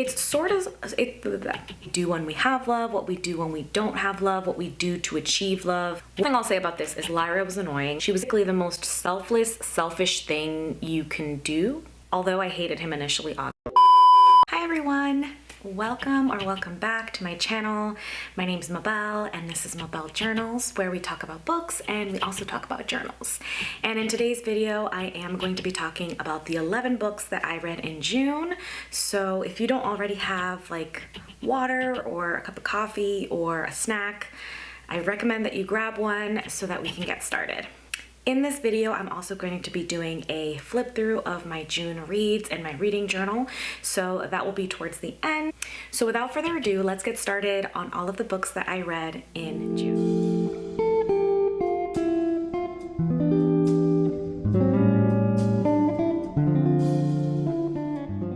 It's sort of do when we have love, what we do when we don't have love, what we do to achieve love. One thing I'll say about this is Lyra was annoying. She was basically the most selfless, selfish thing you can do, although I hated him initially. Hi everyone! Welcome back to my channel. My name is Mabel and this is Mabel Journals, where we talk about books and we also talk about journals. And in today's video, I am going to be talking about the 11 books that I read in June. So if you don't already have like water or a cup of coffee or a snack, I recommend that you grab one so that we can get started. In this video, I'm also going to be doing a flip through of my June reads and my reading journal, so that will be towards the end. So without further ado, let's get started on all of the books that I read in June.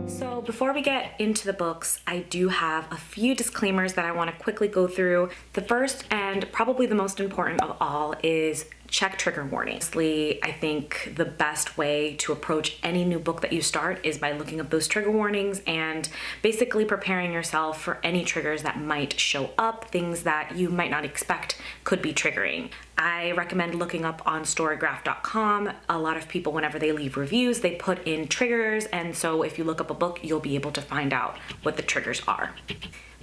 So before we get into the books, I do have a few disclaimers that I want to quickly go through. The first and probably the most important of all is check trigger warnings. I think the best way to approach any new book that you start is by looking up those trigger warnings and basically preparing yourself for any triggers that might show up, things that you might not expect could be triggering. I recommend looking up on storygraph.com. A lot of people, whenever they leave reviews, they put in triggers, and so if you look up a book, you'll be able to find out what the triggers are.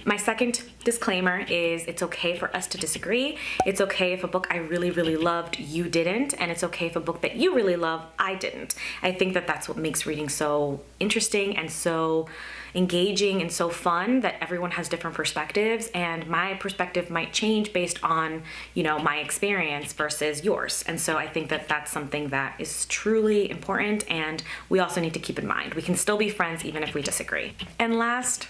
My second disclaimer is it's okay for us to disagree. It's okay if a book I really, really loved, you didn't, and it's okay if a book that you really love, I didn't. I think that that's what makes reading so interesting and so engaging and so fun, that everyone has different perspectives, and my perspective might change based on, my experience versus yours. And so I think that that's something that is truly important, and we also need to keep in mind. We can still be friends even if we disagree. And last,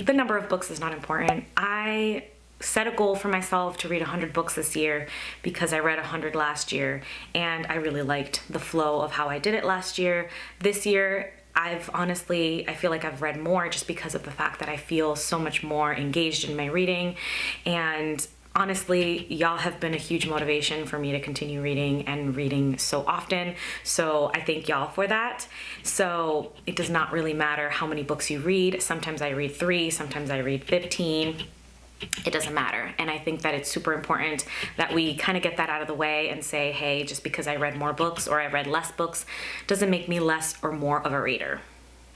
the number of books is not important. I set a goal for myself to read 100 books this year because I read 100 last year, and I really liked the flow of how I did it last year. This year, I feel like I've read more just because of the fact that I feel so much more engaged in my reading. And honestly, y'all have been a huge motivation for me to continue reading and reading so often. So I thank y'all for that. So it does not really matter how many books you read. Sometimes I read 3, sometimes I read 15. It doesn't matter. And I think that it's super important that we kind of get that out of the way and say, hey, just because I read more books or I read less books doesn't make me less or more of a reader.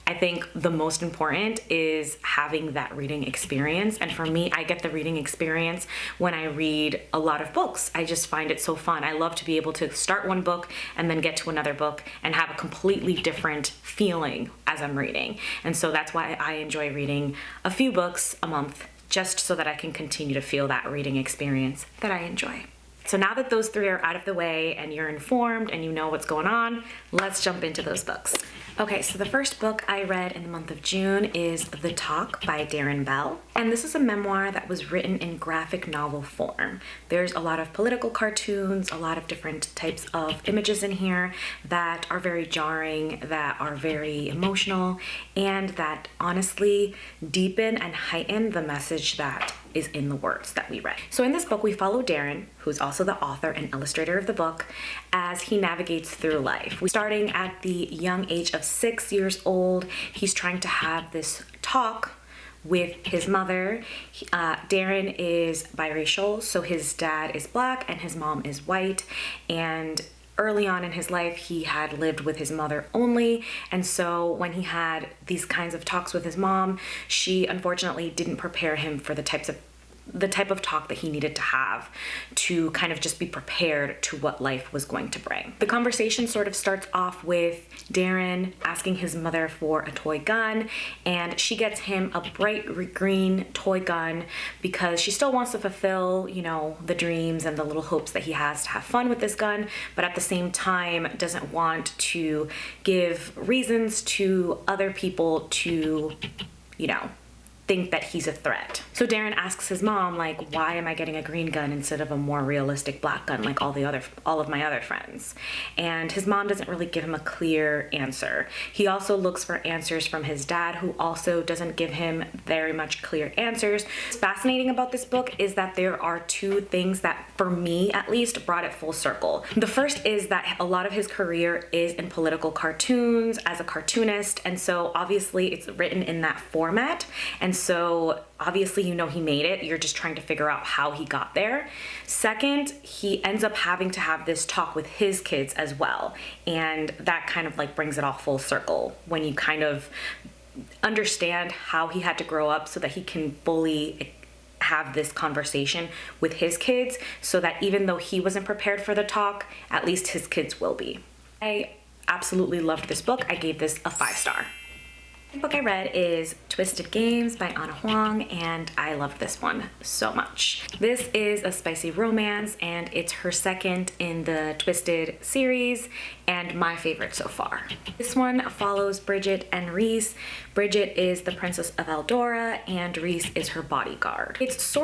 I think the most important is having that reading experience. And for me, I get the reading experience when I read a lot of books. I just find it so fun. I love to be able to start one book and then get to another book and have a completely different feeling as I'm reading. And so that's why I enjoy reading a few books a month, just so that I can continue to feel that reading experience that I enjoy. So now that those 3 are out of the way and you're informed and you know what's going on, let's jump into those books. Okay, so the first book I read in the month of June is The Talk by Darren Bell. And this is a memoir that was written in graphic novel form. There's a lot of political cartoons, a lot of different types of images in here that are very jarring, that are very emotional, and that honestly deepen and heighten the message that is in the words that we read. So in this book, we follow Darren, who's also the author and illustrator of the book, as he navigates through life. Starting at the young age of 6 years old, he's trying to have this talk with his mother. Darren is biracial, so his dad is black and his mom is white, and early on in his life, he had lived with his mother only, and so when he had these kinds of talks with his mom, she unfortunately didn't prepare him for the type of talk that he needed to have to kind of just be prepared to what life was going to bring. The conversation sort of starts off with Darren asking his mother for a toy gun, and she gets him a bright green toy gun because she still wants to fulfill, the dreams and the little hopes that he has to have fun with this gun, but at the same time doesn't want to give reasons to other people to, think that he's a threat. So Darren asks his mom, like, why am I getting a green gun instead of a more realistic black gun like all of my other friends? And his mom doesn't really give him a clear answer. He also looks for answers from his dad, who also doesn't give him very much clear answers. What's fascinating about this book is that there are two things that, for me at least, brought it full circle. The first is that a lot of his career is in political cartoons as a cartoonist, and so obviously it's written in that format, and so obviously you know he made it. You're just trying to figure out how he got there. Second, he ends up having to have this talk with his kids as well, and that kind of like brings it all full circle when you kind of understand how he had to grow up so that he can fully have this conversation with his kids, so that even though he wasn't prepared for the talk, at least his kids will be. I absolutely loved this book. I gave this a 5-star. The book I read is Twisted Games by Ana Huang, and I loved this one so much. This is a spicy romance, and it's her second in the Twisted series, and my favorite so far. This one follows Bridget and Reese. Bridget is the Princess of Eldora, and Reese is her bodyguard. It's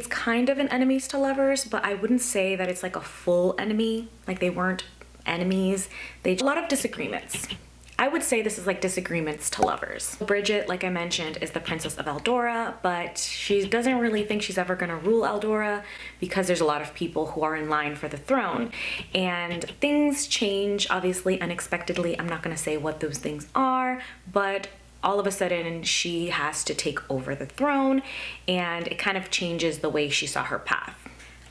kind of an enemies to lovers, but I wouldn't say that it's like a full enemy. Like, they weren't enemies. A lot of disagreements. I would say this is like disagreements to lovers. Bridget, like I mentioned, is the Princess of Eldora, but she doesn't really think she's ever gonna rule Eldora because there's a lot of people who are in line for the throne. And things change, obviously, unexpectedly. I'm not gonna say what those things are, but all of a sudden she has to take over the throne, and it kind of changes the way she saw her path.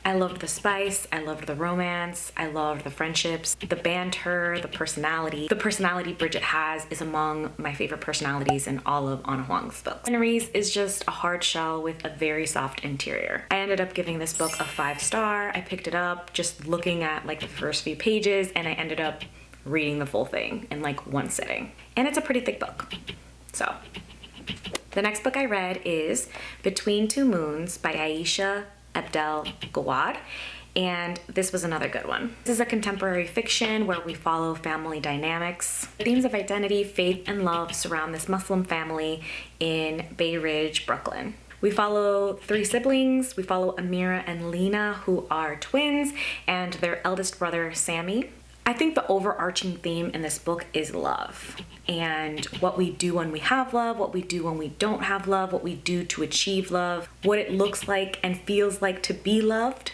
I loved the spice, I loved the romance, I loved the friendships, the banter, the personality. The personality Bridget has is among my favorite personalities in all of Ana Huang's books. And Reese is just a hard shell with a very soft interior. I ended up giving this book a 5-star. I picked it up just looking at like the first few pages, and I ended up reading the full thing in like one sitting. And it's a pretty thick book. So, the next book I read is Between Two Moons by Aisha Abdel Gawad, and this was another good one. This is a contemporary fiction where we follow family dynamics. Themes of identity, faith, and love surround this Muslim family in Bay Ridge, Brooklyn. We follow 3 siblings. We follow Amira and Lena, who are twins, and their eldest brother, Sammy. I think the overarching theme in this book is love, and what we do when we have love, what we do when we don't have love, what we do to achieve love, what it looks like and feels like to be loved.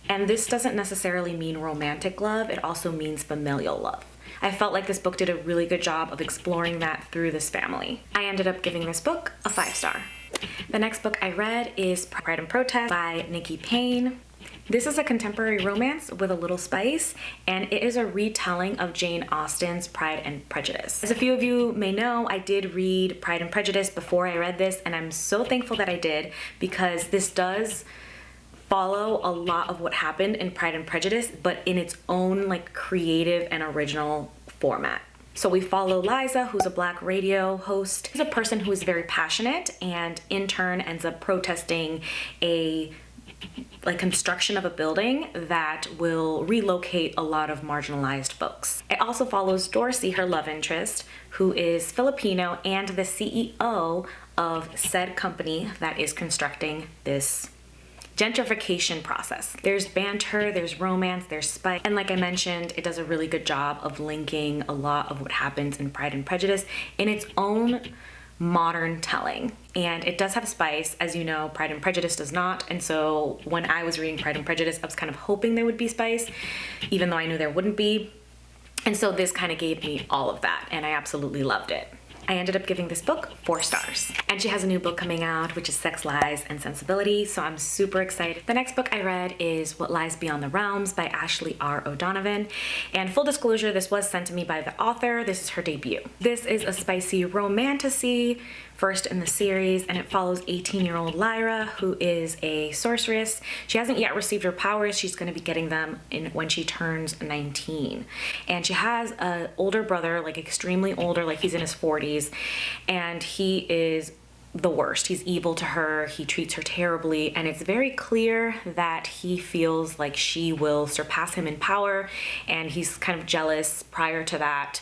And this doesn't necessarily mean romantic love, it also means familial love. I felt like this book did a really good job of exploring that through this family. I ended up giving this book a 5-star. The next book I read is Pride and Protest by Nikki Payne. This is a contemporary romance with a little spice, and it is a retelling of Jane Austen's Pride and Prejudice. As a few of you may know, I did read Pride and Prejudice before I read this, and I'm so thankful that I did, because this does follow a lot of what happened in Pride and Prejudice, but in its own like creative and original format. So we follow Liza, who's a Black radio host. She's a person who is very passionate and in turn ends up protesting a construction of a building that will relocate a lot of marginalized folks. It also follows Dorsey, her love interest, who is Filipino and the CEO of said company that is constructing this gentrification process. There's banter, there's romance, there's spice, and like I mentioned, it does a really good job of linking a lot of what happens in Pride and Prejudice in its own modern telling. And it does have spice, as you know, Pride and Prejudice does not, and so when I was reading Pride and Prejudice, I was kind of hoping there would be spice, even though I knew there wouldn't be. And so this kind of gave me all of that, and I absolutely loved it. I ended up giving this book 4 stars. And she has a new book coming out, which is Sex, Lies, and Sensibility, so I'm super excited. The next book I read is What Lies Beyond the Realms by Ashley R. O'Donovan. And full disclosure, this was sent to me by the author. This is her debut. This is a spicy romantasy, first in the series, and it follows 18-year-old Lyra, who is a sorceress. She hasn't yet received her powers. She's going to be getting them when she turns 19. And she has an older brother, like extremely older, like he's in his 40s, and he is the worst. He's evil to her, he treats her terribly, and it's very clear that he feels like she will surpass him in power, and he's kind of jealous prior to that.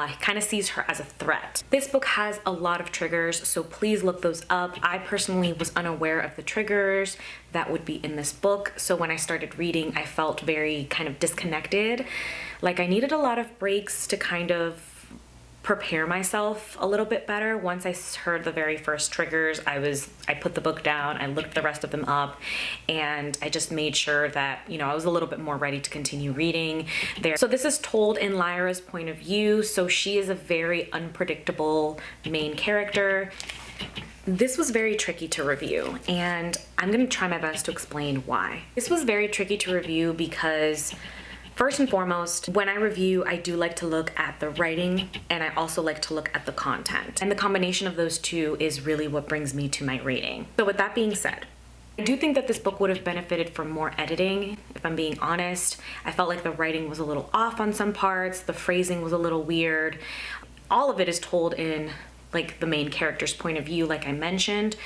He kind of sees her as a threat. This book has a lot of triggers, so please look those up. I personally was unaware of the triggers that would be in this book, so when I started reading, I felt very kind of disconnected. Like I needed a lot of breaks to kind of prepare myself a little bit better. Once I heard the very first triggers, I put the book down, I looked the rest of them up, and I just made sure that, you know, I was a little bit more ready to continue reading there. So this is told in Lyra's point of view, so she is a very unpredictable main character. This was very tricky to review, and I'm gonna try my best to explain why. This was very tricky to review because first and foremost, when I review, I do like to look at the writing, and I also like to look at the content. And the combination of those two is really what brings me to my rating. So with that being said, I do think that this book would have benefited from more editing, if I'm being honest. I felt like the writing was a little off on some parts, the phrasing was a little weird. All of it is told in like the main character's point of view, like I mentioned,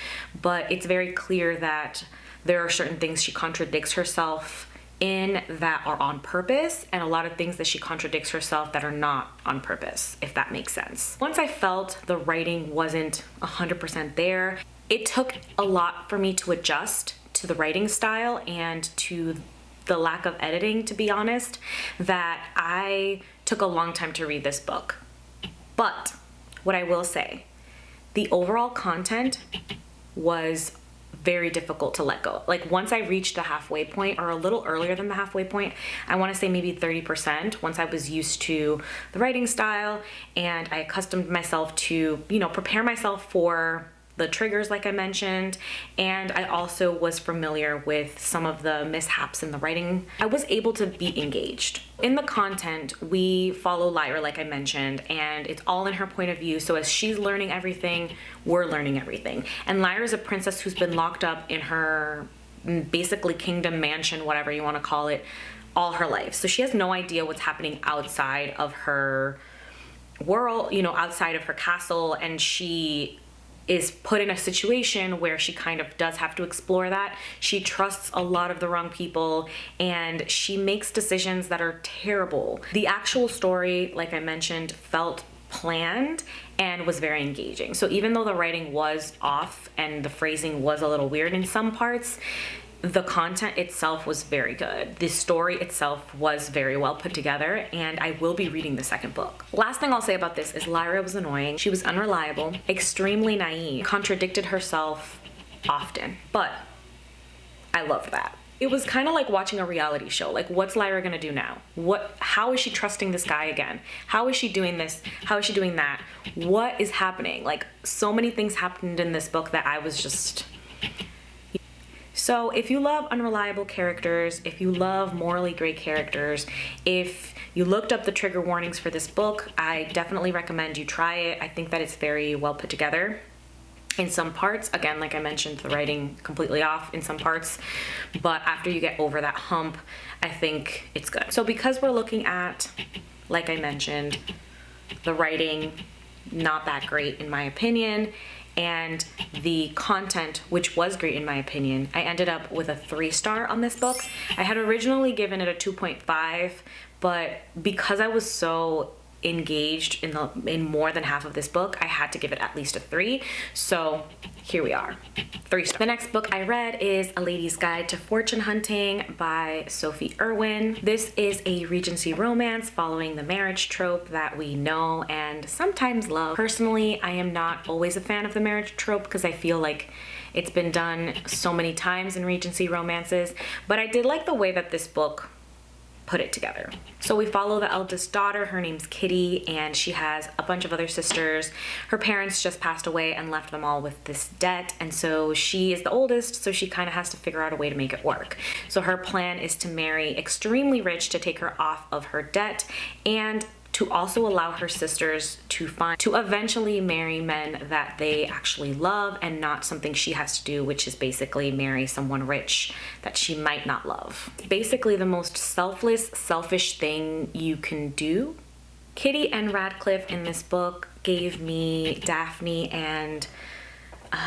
but it's very clear that there are certain things she contradicts herself in that are on purpose, and a lot of things that she contradicts herself that are not on purpose, if that makes sense. Once I felt the writing wasn't 100% there, it took a lot for me to adjust to the writing style and to the lack of editing, to be honest, that I took a long time to read this book. But what I will say, the overall content was very difficult to let go. Like once I reached the halfway point, or a little earlier than the halfway point, I want to say maybe 30%, once I was used to the writing style and I accustomed myself to, you know, prepare myself for the triggers like I mentioned, and I also was familiar with some of the mishaps in the writing, I was able to be engaged. In the content, we follow Lyra like I mentioned, and it's all in her point of view, so as she's learning everything, we're learning everything. And Lyra's a princess who's been locked up in her basically kingdom, mansion, whatever you want to call it, all her life. So she has no idea what's happening outside of her world, you know, outside of her castle, and she is put in a situation where she kind of does have to explore that. She trusts a lot of the wrong people, and she makes decisions that are terrible. The actual story, like I mentioned, felt planned and was very engaging. So even though the writing was off and the phrasing was a little weird in some parts, the content itself was very good. The story itself was very well put together, and I will be reading the second book. Last thing I'll say about this is Lyra was annoying. She was unreliable, extremely naive, contradicted herself often, but I loved that. It was kind of like watching a reality show. Like, what's Lyra gonna do now? How is she trusting this guy again? How is she doing this? How is she doing that? What is happening? Like, so many things happened in this book that I was just... So if you love unreliable characters, if you love morally gray characters, if you looked up the trigger warnings for this book, I definitely recommend you try it. I think that it's very well put together in some parts. Again, like I mentioned, the writing completely off in some parts, but after you get over that hump, I think it's good. So because we're looking at, like I mentioned, the writing, not that great in my opinion, and the content, which was great in my opinion, I ended up with a 3-star on this book. I had originally given it a 2.5, but because I was so engaged in more than half of this book, I had to give it at least a 3. So here we are, 3 stars. The next book I read is A Lady's Guide to Fortune Hunting by Sophie Irwin. This is a Regency romance following the marriage trope that we know and sometimes love. Personally, I am not always a fan of the marriage trope because I feel like it's been done so many times in Regency romances, but I did like the way that this book put it together. So we follow the eldest daughter, her name's Kitty, and she has a bunch of other sisters. Her parents just passed away and left them all with this debt, and so she is the oldest, so she kind of has to figure out a way to make it work. So her plan is to marry extremely rich to take her off of her debt, and to also allow her sisters to eventually marry men that they actually love and not something she has to do, which is basically marry someone rich that she might not love. Basically the most selfless, selfish thing you can do. Kitty and Radcliffe in this book gave me Daphne and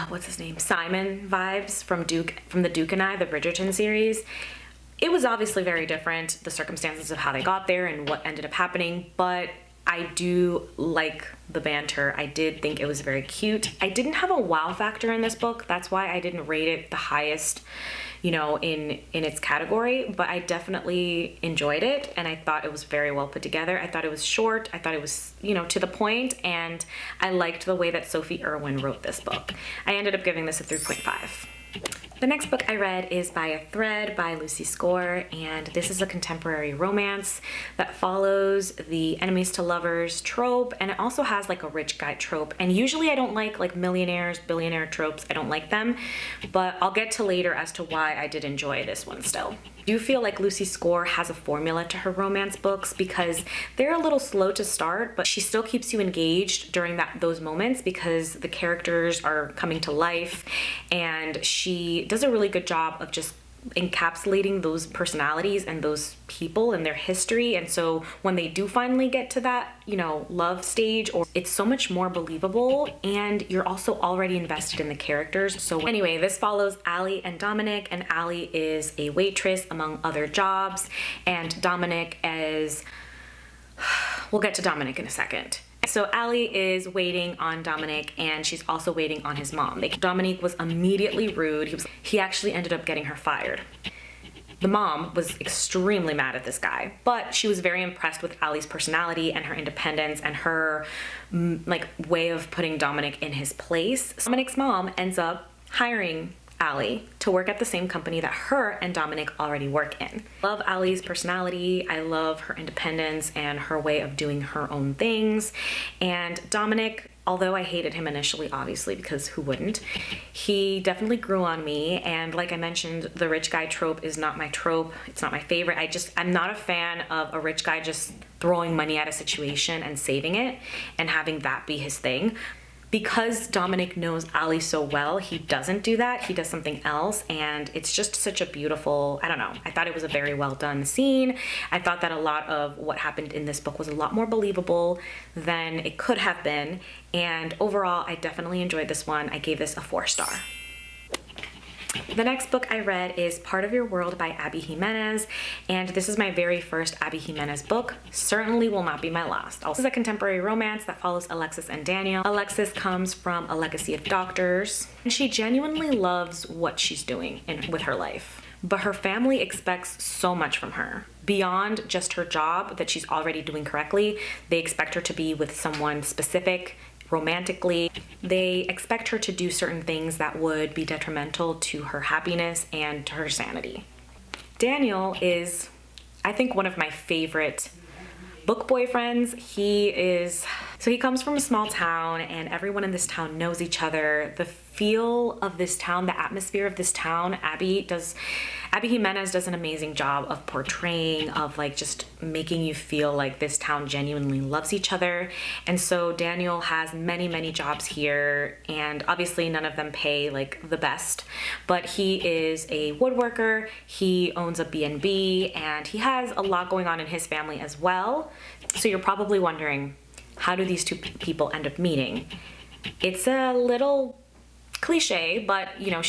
what's his name? Simon vibes from the Duke and I, the Bridgerton series. It was obviously very different, the circumstances of how they got there and what ended up happening, but I do like the banter. I did think it was very cute. I didn't have a wow factor in this book. That's why I didn't rate it the highest, you know, in its category, but I definitely enjoyed it and I thought it was very well put together. I thought it was short. I thought it was, you know, to the point, and I liked the way that Sophie Irwin wrote this book. I ended up giving this a 3.5. The next book I read is By a Thread by Lucy Score, and this is a contemporary romance that follows the enemies to lovers trope, and it also has like a rich guy trope. And usually I don't like millionaires, billionaire tropes. I don't like them, but I'll get to later as to why I did enjoy this one still. I do feel like Lucy Score has a formula to her romance books because they're a little slow to start, but she still keeps you engaged during those moments because the characters are coming to life, and she does a really good job of just encapsulating those personalities and those people and their history. And so when they do finally get to that, you know, love stage, or it's so much more believable, and you're also already invested in the characters. So anyway, this follows Allie and Dominic, and Allie is a waitress among other jobs, and Dominic is, we'll get to Dominic in a second. So Allie is waiting on Dominic, and she's also waiting on his mom. Dominic was immediately rude. He actually ended up getting her fired. The mom was extremely mad at this guy, but she was very impressed with Allie's personality and her independence and her like way of putting Dominic in his place. Dominic's mom ends up hiring Allie to work at the same company that her and Dominic already work in. I love Allie's personality. I love her independence and her way of doing her own things. And Dominic, although I hated him initially, obviously, because who wouldn't, he definitely grew on me. And like I mentioned, the rich guy trope is not my trope. It's not my favorite. I'm not a fan of a rich guy just throwing money at a situation and saving it and having that be his thing. Because Dominic knows Allie so well, he doesn't do that. He does something else, and it's just such a beautiful, I don't know, I thought it was a very well done scene. I thought that a lot of what happened in this book was a lot more believable than it could have been, and overall, I definitely enjoyed this one. I gave this a 4-star. The next book I read is Part of Your World by Abby Jimenez, and this is my very first Abby Jimenez book. Certainly will not be my last. This is a contemporary romance that follows Alexis and Daniel. Alexis comes from a legacy of doctors, and she genuinely loves what she's doing with her life. But her family expects so much from her. Beyond just her job that she's already doing correctly, they expect her to be with someone specific, romantically. They expect her to do certain things that would be detrimental to her happiness and to her sanity. Daniel is, I think, one of my favorite book boyfriends. He comes from a small town, and everyone in this town knows each other. The feel of this town, the atmosphere of this town, Abby Jimenez does an amazing job of portraying, of like just making you feel like this town genuinely loves each other. And so Daniel has many jobs here, and obviously none of them pay like the best, but he is a woodworker, he owns a B&B, and he has a lot going on in his family as well. So you're probably wondering, how do these two people end up meeting? It's a little cliche, but you know,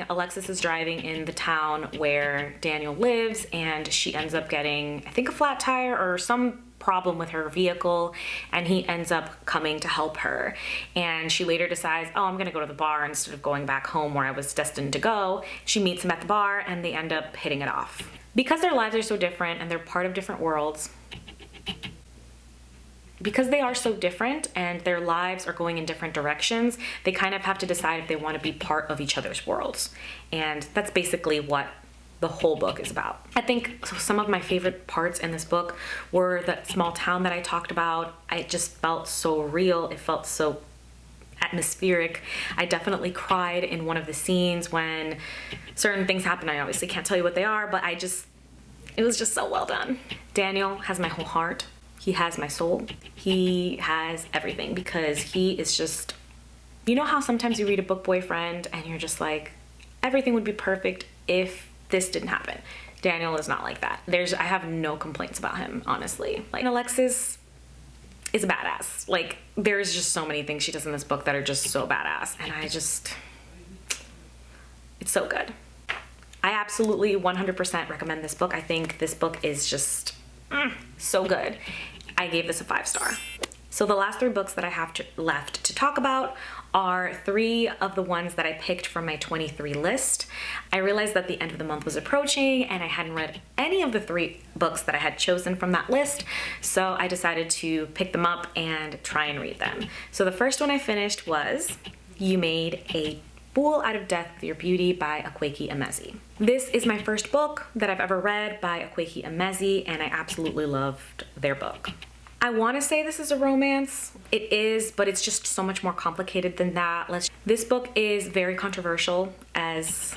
Alexis is driving in the town where Daniel lives, and she ends up getting, I think, a flat tire or some problem with her vehicle, and he ends up coming to help her. And she later decides, oh, I'm gonna go to the bar instead of going back home where I was destined to go. She meets him at the bar, and they end up hitting it off. Because their lives are so different and they're part of different worlds, because they are so different and their lives are going in different directions, they kind of have to decide if they want to be part of each other's worlds. And that's basically what the whole book is about. I think some of my favorite parts in this book were that small town that I talked about. It just felt so real. It felt so atmospheric. I definitely cried in one of the scenes when certain things happen. I obviously can't tell you what they are, but it was just so well done. Daniel has my whole heart. He has my soul. He has everything, because he is just, you know how sometimes you read a book boyfriend and you're just like, everything would be perfect if this didn't happen. Daniel is not like that. I have no complaints about him, honestly. Like, Alexis is badass. Like, there's just so many things she does in this book that are just so badass, and it's so good. I absolutely 100% recommend this book. I think this book is just so good. I gave this a 5-star. So the last 3 books that I have left to talk about are 3 of the ones that I picked from my 23 list. I realized that the end of the month was approaching and I hadn't read any of the 3 books that I had chosen from that list, so I decided to pick them up and try and read them. So the first one I finished was You Made a Fool Out of Death with Your Beauty by Akwaeke Emezi. This is my first book that I've ever read by Akwaeke Emezi, and I absolutely loved their book. I want to say this is a romance. It is, but it's just so much more complicated than that. This book is very controversial, as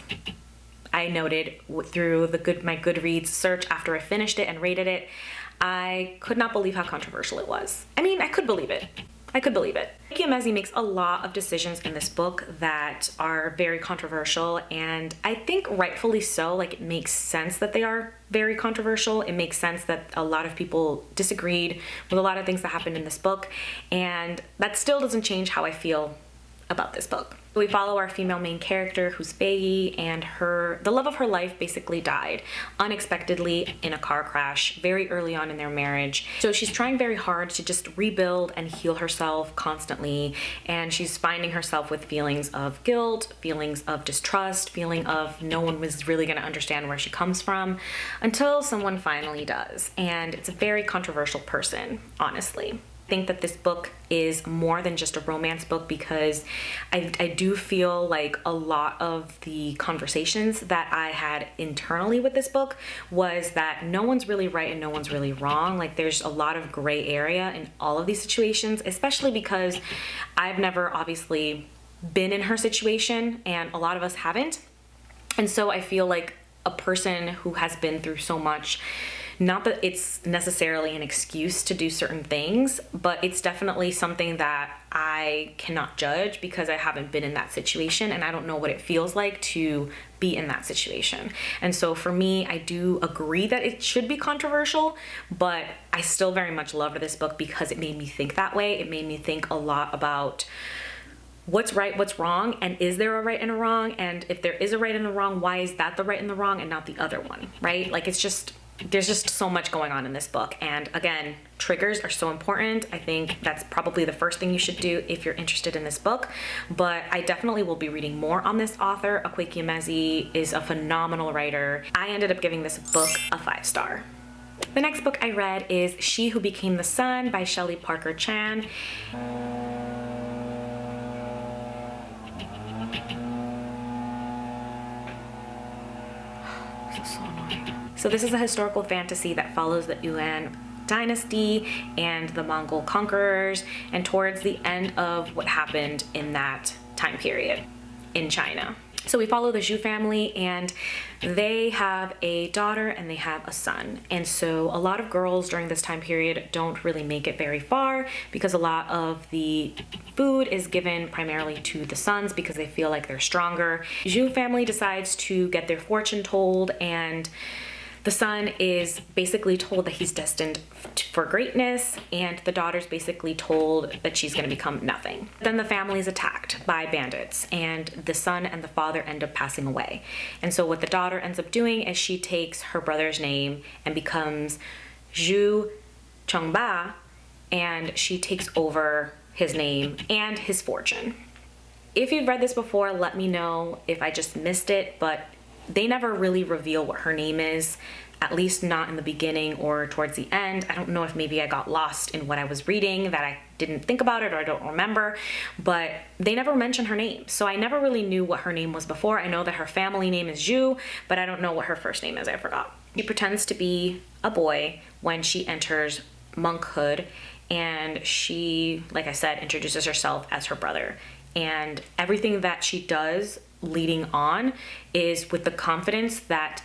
I noted through my Goodreads search after I finished it and rated it. I could not believe how controversial it was. I mean, I could believe it. Akwaeke Emezi makes a lot of decisions in this book that are very controversial, and I think rightfully so. Like, it makes sense that they are very controversial. It makes sense that a lot of people disagreed with a lot of things that happened in this book, and that still doesn't change how I feel about this book. We follow our female main character, who's Faye, and the love of her life basically died unexpectedly in a car crash very early on in their marriage. So she's trying very hard to just rebuild and heal herself constantly, and she's finding herself with feelings of guilt, feelings of distrust, feeling of no one was really going to understand where she comes from, until someone finally does. And it's a very controversial person, honestly. I think that this book is more than just a romance book, because I do feel like a lot of the conversations that I had internally with this book was that no one's really right and no one's really wrong. Like, there's a lot of gray area in all of these situations, especially because I've never obviously been in her situation and a lot of us haven't. And so I feel like a person who has been through so much, not that it's necessarily an excuse to do certain things, but it's definitely something that I cannot judge because I haven't been in that situation and I don't know what it feels like to be in that situation. And so for me, I do agree that it should be controversial, but I still very much loved this book because it made me think that way. It made me think a lot about what's right, what's wrong, and is there a right and a wrong? And if there is a right and a wrong, why is that the right and the wrong and not the other one, right? Like, there's just so much going on in this book. And again, triggers are so important. I think that's probably the first thing you should do if you're interested in this book. But I definitely will be reading more on this author. Akwaeke Emezi is a phenomenal writer. I ended up giving this book a 5-star. The next book I read is She Who Became the Sun by Shelley Parker Chan. So this is a historical fantasy that follows the Yuan dynasty and the Mongol conquerors, and towards the end of what happened in that time period in China. So we follow the Zhu family, and they have a daughter and they have a son. And so a lot of girls during this time period don't really make it very far because a lot of the food is given primarily to the sons because they feel like they're stronger. Zhu family decides to get their fortune told, and the son is basically told that he's destined for greatness, and the daughter's basically told that she's going to become nothing. Then the family is attacked by bandits, and the son and the father end up passing away. And so what the daughter ends up doing is she takes her brother's name and becomes Zhu Chongba, and she takes over his name and his fortune. If you've read this before, let me know if I just missed it, but they never really reveal what her name is, at least not in the beginning or towards the end. I don't know if maybe I got lost in what I was reading, that I didn't think about it or I don't remember, but they never mention her name. So I never really knew what her name was before. I know that her family name is Zhu, but I don't know what her first name is. I forgot. She pretends to be a boy when she enters monkhood, and she, like I said, introduces herself as her brother. And everything that she does leading on is with the confidence that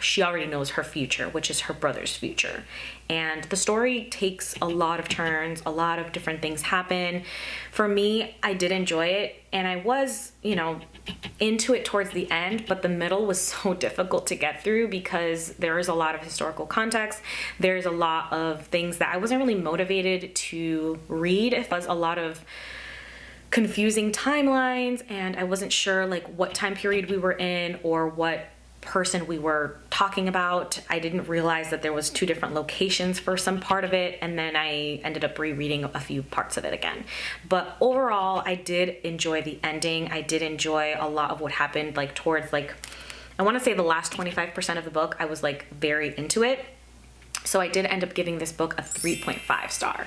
she already knows her future, which is her brother's future. And the story takes a lot of turns, a lot of different things happen. For me, I did enjoy it, and I was, into it towards the end, but the middle was so difficult to get through because there is a lot of historical context. There's a lot of things that I wasn't really motivated to read. It was a lot of confusing timelines, and I wasn't sure like what time period we were in or what person we were talking about. I didn't realize that there was 2 different locations for some part of it, and then I ended up rereading a few parts of it again. But overall, I did enjoy the ending. I did enjoy a lot of what happened like towards like, I want to say the last 25% of the book. I was like very into it. So I did end up giving this book a 3.5 star.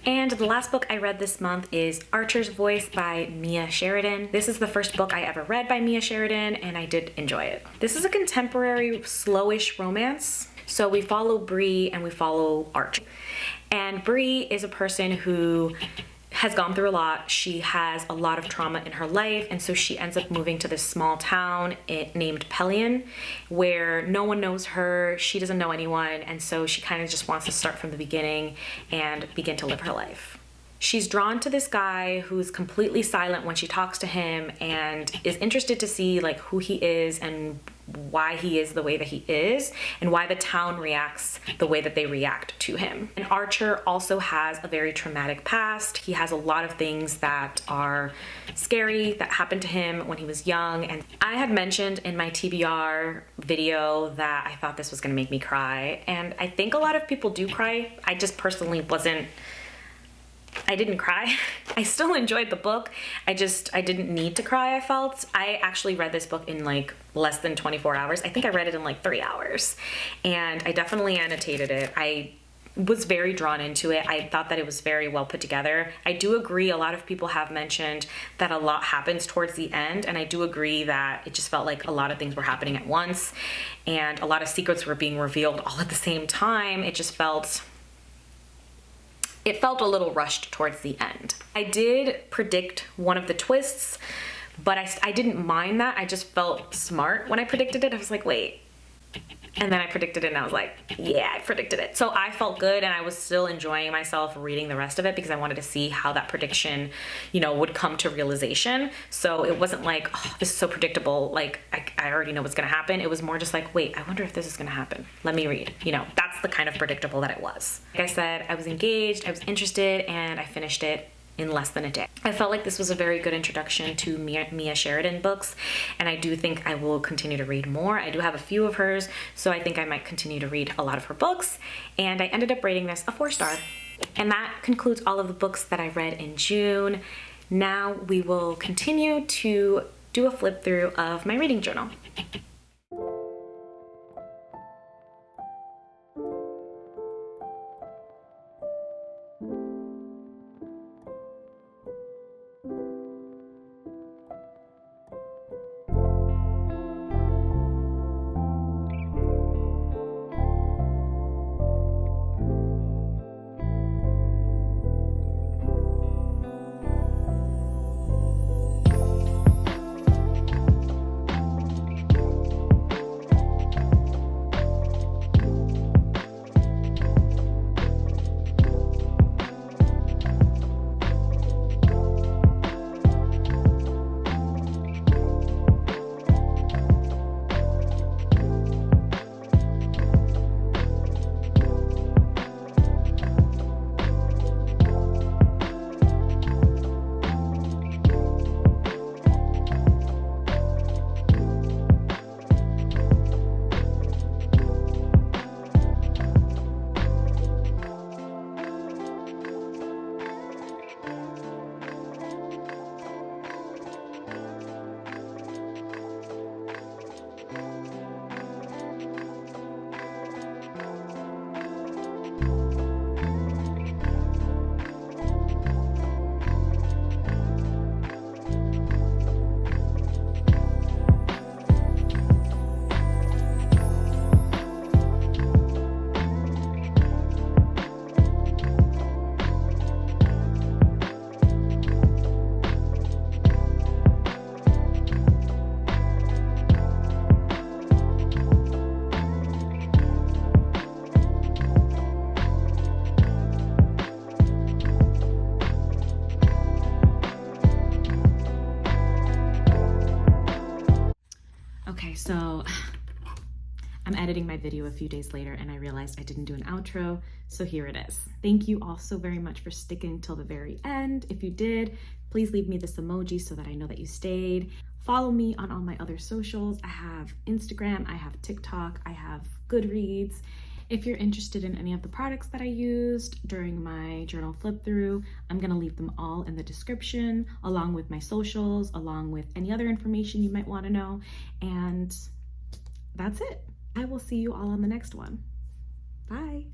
And the last book I read this month is Archer's Voice by Mia Sheridan. This is the first book I ever read by Mia Sheridan, and I did enjoy it. This is a contemporary, slowish romance. So we follow Bree and we follow Archer. And Bree is a person who has gone through a lot. She has a lot of trauma in her life, and so she ends up moving to this small town named Pelion, where no one knows her, she doesn't know anyone, and so she kind of just wants to start from the beginning and begin to live her life. She's drawn to this guy who's completely silent when she talks to him and is interested to see like who he is and why he is the way that he is and why the town reacts the way that they react to him. And Archer also has a very traumatic past. He has a lot of things that are scary that happened to him when he was young. And I had mentioned in my TBR video that I thought this was gonna make me cry. And I think a lot of people do cry. I just personally I didn't cry. I still enjoyed the book. I didn't need to cry, I felt. I actually read this book in like less than 24 hours. I think I read it in like 3 hours. And I definitely annotated it. I was very drawn into it. I thought that it was very well put together. I do agree, a lot of people have mentioned that a lot happens towards the end, and I do agree that it just felt like a lot of things were happening at once and a lot of secrets were being revealed all at the same time. It felt a little rushed towards the end. I did predict one of the twists, but I didn't mind that. I just felt smart when I predicted it. I was like, wait. And then I predicted it and I was like, yeah, I predicted it. So I felt good, and I was still enjoying myself reading the rest of it because I wanted to see how that prediction, would come to realization. So it wasn't like, oh, this is so predictable. Like I already know what's gonna happen. It was more just like, wait, I wonder if this is gonna happen. Let me read. That's the kind of predictable that it was. Like I said, I was engaged, I was interested, and I finished it in less than a day. I felt like this was a very good introduction to Mia Sheridan books, and I do think I will continue to read more. I do have a few of hers, so I think I might continue to read a lot of her books, and I ended up rating this a 4-star. And that concludes all of the books that I read in June. Now we will continue to do a flip through of my reading journal. Okay, so I'm editing my video a few days later and I realized I didn't do an outro, so here it is. Thank you all so very much for sticking till the very end. If you did, please leave me this emoji so that I know that you stayed. Follow me on all my other socials. I have Instagram, I have TikTok, I have Goodreads. If you're interested in any of the products that I used during my journal flip through, I'm gonna leave them all in the description, along with my socials, along with any other information you might wanna know. And that's it. I will see you all on the next one. Bye.